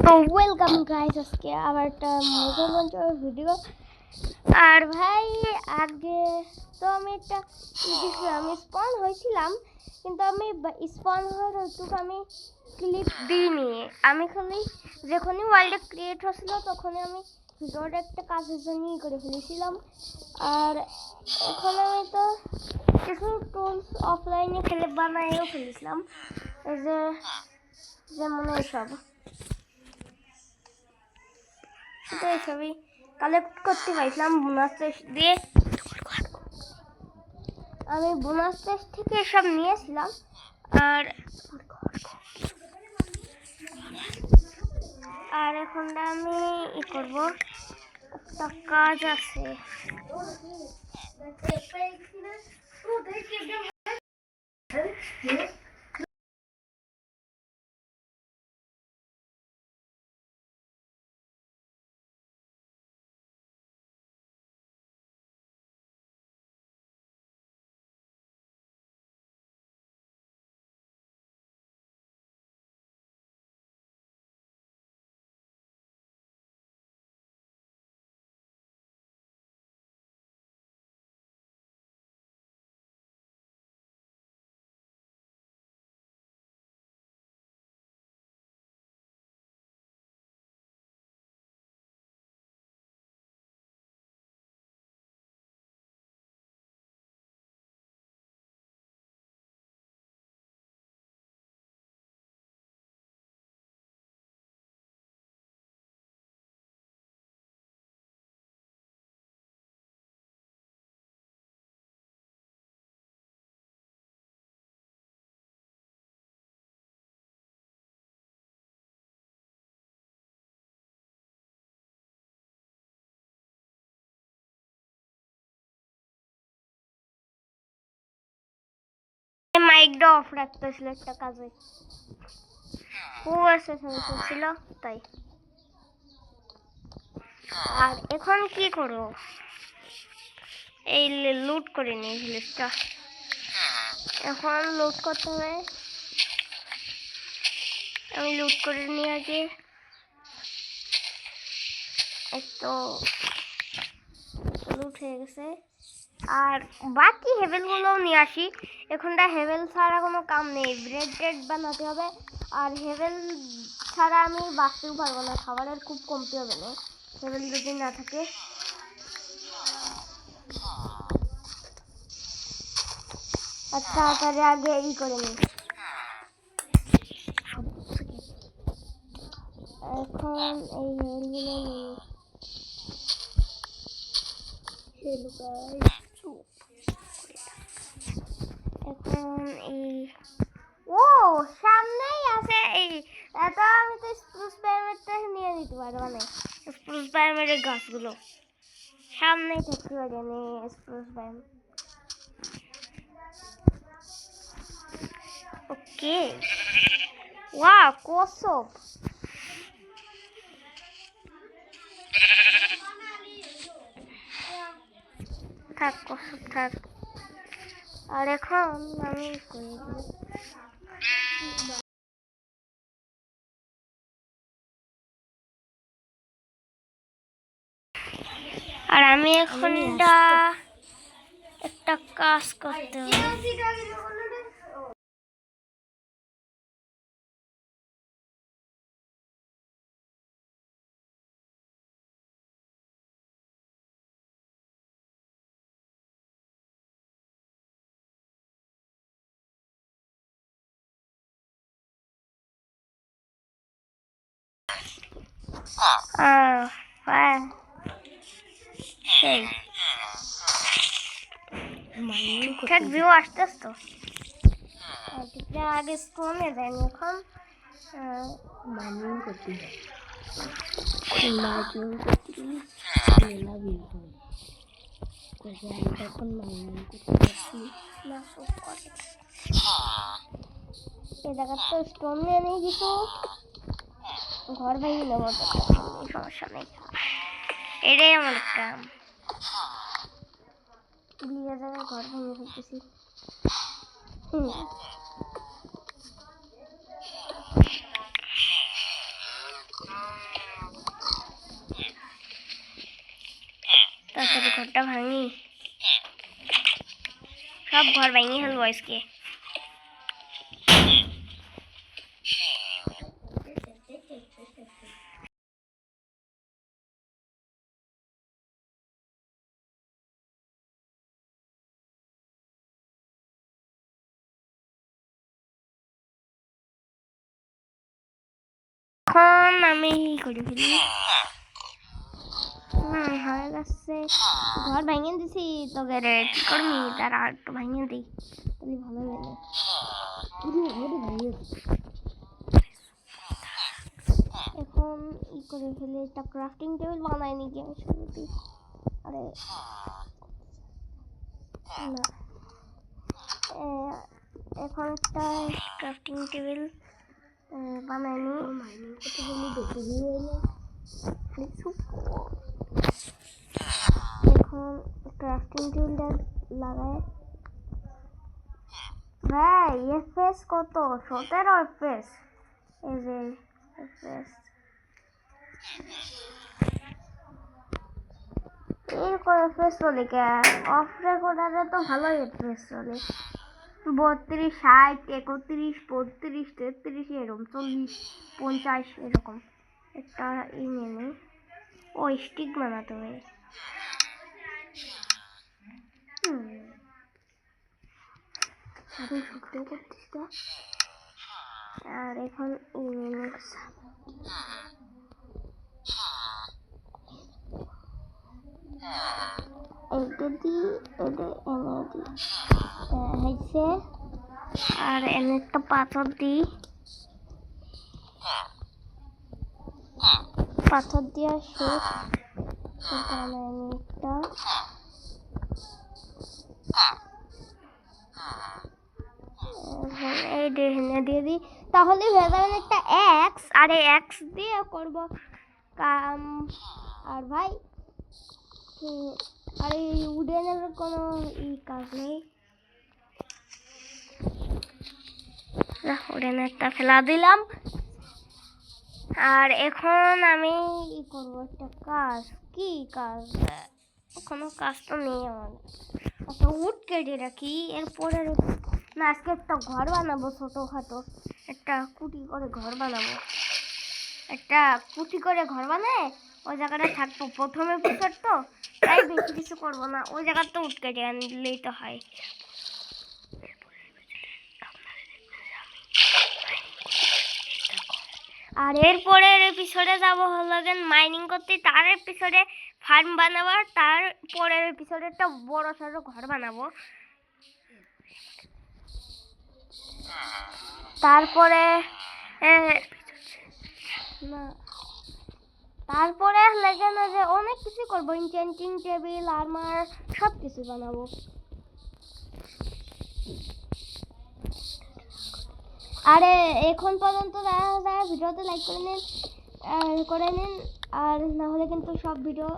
তো welcome guys, আজকে আবার একটা মজার ভিডিও। আর ভাই আগে তো আমি একটা আমি স্পন হয়েছিলাম, কিন্তু আমি স্পন হওয়ার ওইটুকু আমি ক্লিপ দিইনি। আমি খালি যখনই ওয়ার্ল্ডে ক্রিয়েট হচ্ছিল তখনই আমি ভিডিওটা একটা কাজের জন্যই করে ফেলেছিলাম। আর এখন আমি তো কিছু টুলস অফলাইনে ফেলে বানাইও ফেলেছিলাম, এই যে যেমন এইসব সবই কালেক্ট করতে পারছিলাম বোনাস টেস্ট দিয়ে। আমি বোনাস টেস্ট থেকে এসব নিয়েছিলাম। আর আর এখন আমি করব, একটা কাজ আছে। মাইকটা অফ রাখতেছিল একটা কাজে, ছিল তাই। আর এখন কি করব, এই লুট করে নিই ভিলেজটা। এখন লুট করতে হবে, আমি লুট করে নিয়ে আগে একটু লুট হয়ে গেছে। আর বাকি হেভেলগুলোও নিয়ে আসি। এখনটা হেভেল ছাড়া কোনো কাম নেই, ব্রেড ট্রেড বানাতে হবে। আর হেভেল ছাড়া আমি বাঁচতেও পারবো না, খাবারের খুব কমতে হবে না হেভেল যদি না থাকে। আর তাড়াতাড়ি আগে করে নিই। এখন এই হেভেলগুলো নিই। এখন এই সামনেই আছে এই এটা, আমি তো স্প্রুস প্রাইমেটটা নিয়ে নিতে পারবো না। স্প্রুস প্রাইমেটের গাছগুলো সামনেই থাকতে পারি আমি। স্প্রুস প্রাইমেট ওকে। ওয়াও কোসপ, থাক কোসপ থাক। আর এখন আমি এখন একটা কাজ করতে হবে। সেই ঠিকঠাক ভিউ আসতেছ তো? আগে স্টোনে দেন, এখন মাইনিং করতে হয়। মাইনিং করতে মেলা ভিউ আমি তখন মাইনিং করতে পারছি না। সব করে এ জায়গার তো স্টোন নিয়ে নেই, কিছু ঘর ভেঙে নেবো, সমস্যা নেই। এটাই আমার কাম, বিয়ে জায়গায় ঘর ভেঙে ফেলতেছি। তাড়াতাড়ি ঘরটা ভাঙি, সব ঘর ভেঙে ফেলবো আজকে। এখন আমি করে ফেলি। হয়ে গেছে, ঘর ভেঙে দিছি তোকে রে, কি করবি? তারা একটু ভেঙে দিই, তাহলে ভালো লাগে। এখন ই করে ফেলে, একটা ক্রাফটিং টেবিল বানাই নাকি আমি শুরুতেই। আরে না, এখন একটা ক্রাফটিং টেবিল বানাইনি। এখন ক্রাফটিং টেবিলটা লাগাই। ভাই এফএস কত? 17 এফএস। এই যে এফএস এরকম এফএস চলে কে? অফ রেকর্ডারে তো ভালোই এফএস চলে, 32, 60, 31, 35, 33 এরকম, 40, 50 এরকম। একটা ই নিয়ে ও স্টিক বানাতে হবে। আর এখন হয়েছে। আর এনে একটা পাথর দিই, পাথর দিয়ে শেষ। আমি একটা এই দিয়ে দিই, তাহলে হয়ে যাবে একটা এক্স। আর এই এক্স দিয়ে করব কাম। আর ভাই আর এই উডেনের কোনো কাজ নেই, উডেনেরটা ফেলা দিলাম। আর এখন আমি করবো একটা কাজ। কি কাজ? কোনো কাজ তো নেই আমার। একটা উড কেটে রাখি, এরপরে না আজকে একটা ঘর বানাবো, ছোটোখাটো একটা কুটি করে ঘর বানাবো। একটা কুটি করে ঘর বানায় ওই জায়গাটা থাকবো প্রথমে এপিসোড, তো তাই বেশি কিছু করবো না, ওই জায়গাটা উড কেটে আনলেই তো হয়। আর এরপরের এপিসোডে যাবো হলো মাইনিং করতে, তার এপিসোডে ফার্ম বানাবো, তার পরের এপিসোডে একটা বড় সড়ো ঘর বানাবো। তারপরে না, তারপরে লাগে না যে অনেক কিছু করবো, ইনচেন্টিং টেবিল, আর্মার সব কিছু বানাবো। আরে এখন পর্যন্ত যারা ভিডিওতে লাইক করে নিন, আর না হলে কিন্তু সব ভিডিও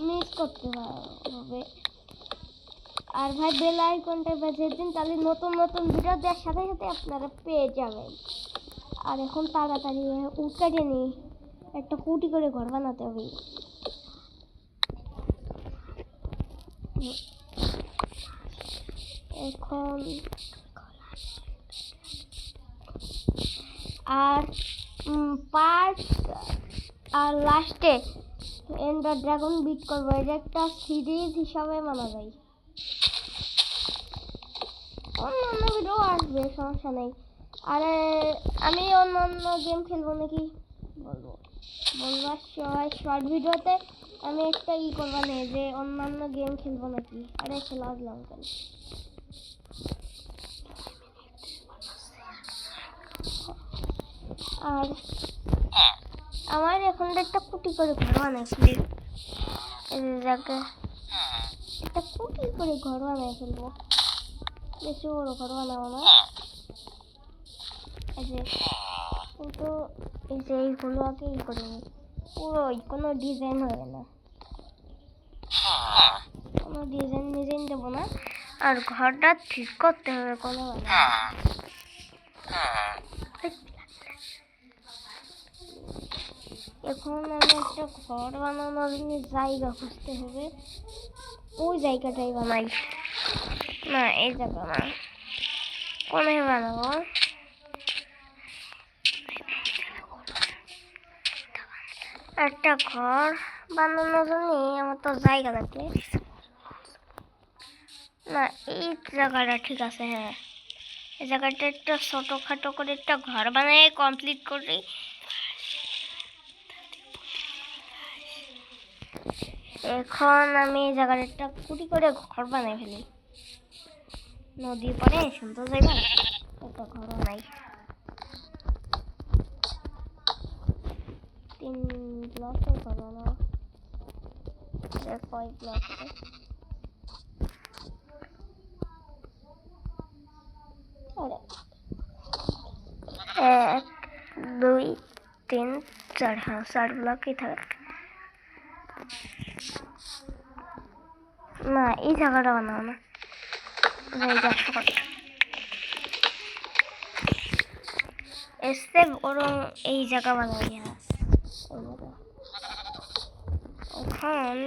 মিস করতে হবে। আর ভাই বেল আইকনটা বাজিয়ে দিন, তাহলে নতুন নতুন ভিডিও দেওয়ার সাথে সাথে আপনারা পেয়ে যাবেন। আর এখন তাড়াতাড়ি উড কেটে নিই, একটা কুটি করে ঘর বানাতে হবে। এখন আর পার্ট আর লাস্টে এন্ডার ড্রাগন বিট করবো, এটা একটা সিরিজ হিসাবে মানা যায়। অন্য ভিডিও আসবে, সমস্যা নেই। আর আমি অন্য গেম খেলবো নাকি বলবো সবাই শর্ট ভিডিওতে। আমি একটা করবো না যে অন্যান্য গেম খেলবো নাকি। আরে খেলা দিলাম কেন? আর আমার এখন একটা কুটি করে ঘর বানাইছি, একটা কুটি করে ঘর বানাই ফেলবো, বেশি বড় ঘর বানাবো না। কিন্তু এই যে এইগুলো আগে করে নিই, পুরোই কোনো ডিজাইন হবে না, কোনো ডিজাইন দেবো না। আর ঘরটা ঠিক করতে হবে কোনো এখন আমি একটা ঘর বানানোর জন্য জায়গা খুঁজতে হবে। ওই জায়গাটাই বানাই, না এই জায়গা না, কোথায় বানাবো? একটা ঘর বানানোর জন্য আমার তো জায়গা লাগবে। না এই জায়গাটা ঠিক আছে, হ্যাঁ এই জায়গাটা একটা ছোটখাটো করে একটা ঘর বানাই কমপ্লিট করি। এখন আমি এই জায়গাটা একটা কুটি করে ঘর বানাই ফেলি, নদীর পরে সুন্দর জায়গা, একটা ঘর নাই। 3 ব্লকের ঘর বানাবো, কয় ব্লক? 1 2 3 4, হ্যাঁ 4 ব্লকই থাকে। না এই জায়গাটা বানাবো না, এসে বরং এই জায়গা বানাই। হ্যাঁ এখন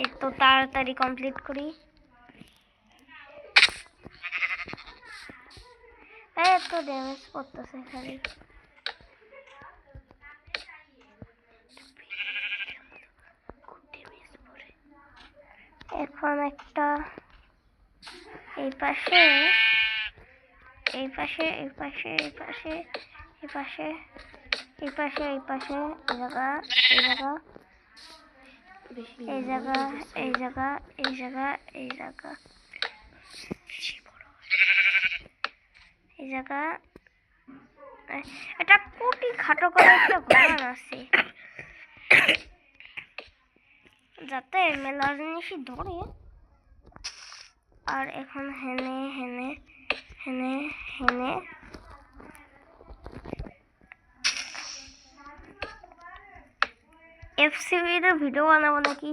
একটু তাড়াতাড়ি কমপ্লিট করি। এত ড্যামেজ করতেছে খালি। এখন একটা এই পাশে এই পাশে এই পাশে এই পাশে এই পাশে এই পাশে এই পাশে এই জায়গা এই জায়গা এই জায়গা এই জায়গা এই জায়গা এই জায়গা এই জায়গা এটা কুটি খাটো করে একটা ঘর আছে যাতে মেলা জিনিসই ধরে। আর এখন হেনে হেনে হেনে হেনে এফসিবির ভিডিও বানাবো নাকি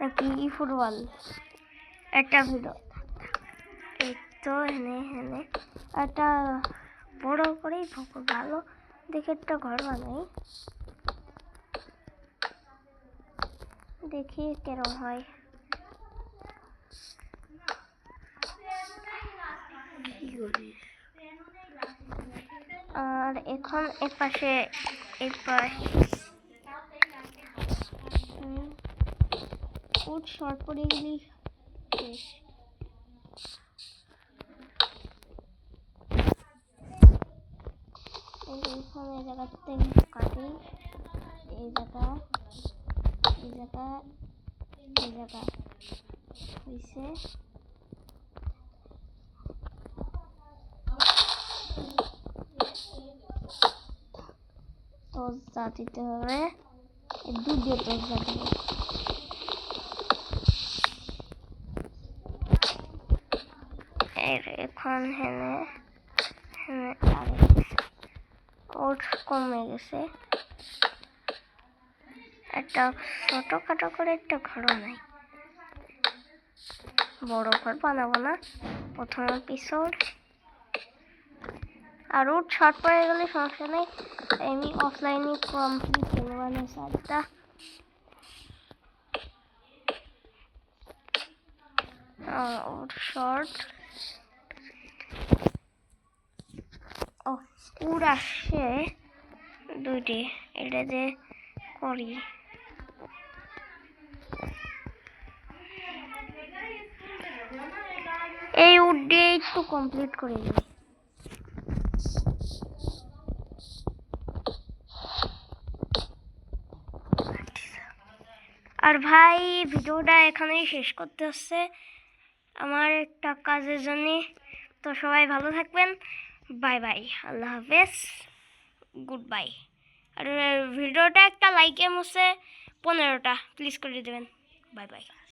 নাকি ফুটবল একটা ভিডিও। এই তো হেনে হেনে একটা বড় করেই ভালো দেখে একটা ঘর বানাই, দেখি কেরম হয়। আর এখন এপাশে ফুট শর্ট পড়ে গেলি এইখানে এই জায়গাতে কাটি, এই জায়গা এই জায়গা এই জায়গা হয়েছে। দরজা দিতে হবে, দুটো দরজা দিব। এখন হেনে হেনে ওর কমে গেছে, একটা ছোটখাটো করে একটা ঘরও নাই। বড় ঘর বানাবো না, প্রথম এপিসোড। আর ওর শর্ট পড়ে গেলে সমস্যা নেই, আমি অফলাইনে কমপ্লিট করবো না সারটা। ওর শর্ট ওর আসে দুইটি, এটা যে করি এই উড দিয়ে একটু কমপ্লিট করে দিই। আর ভাই ভিডিওটা এখানেই শেষ করতে হচ্ছে আমার একটা কাজের জন্য। তো সবাই ভালো থাকবেন, বাই বাই, আল্লাহ হাফেজ, গুড বাই। আর ভিডিওটা একটা লাইকে মুছে 15টা প্লিজ করে দেবেন, বাই বাই।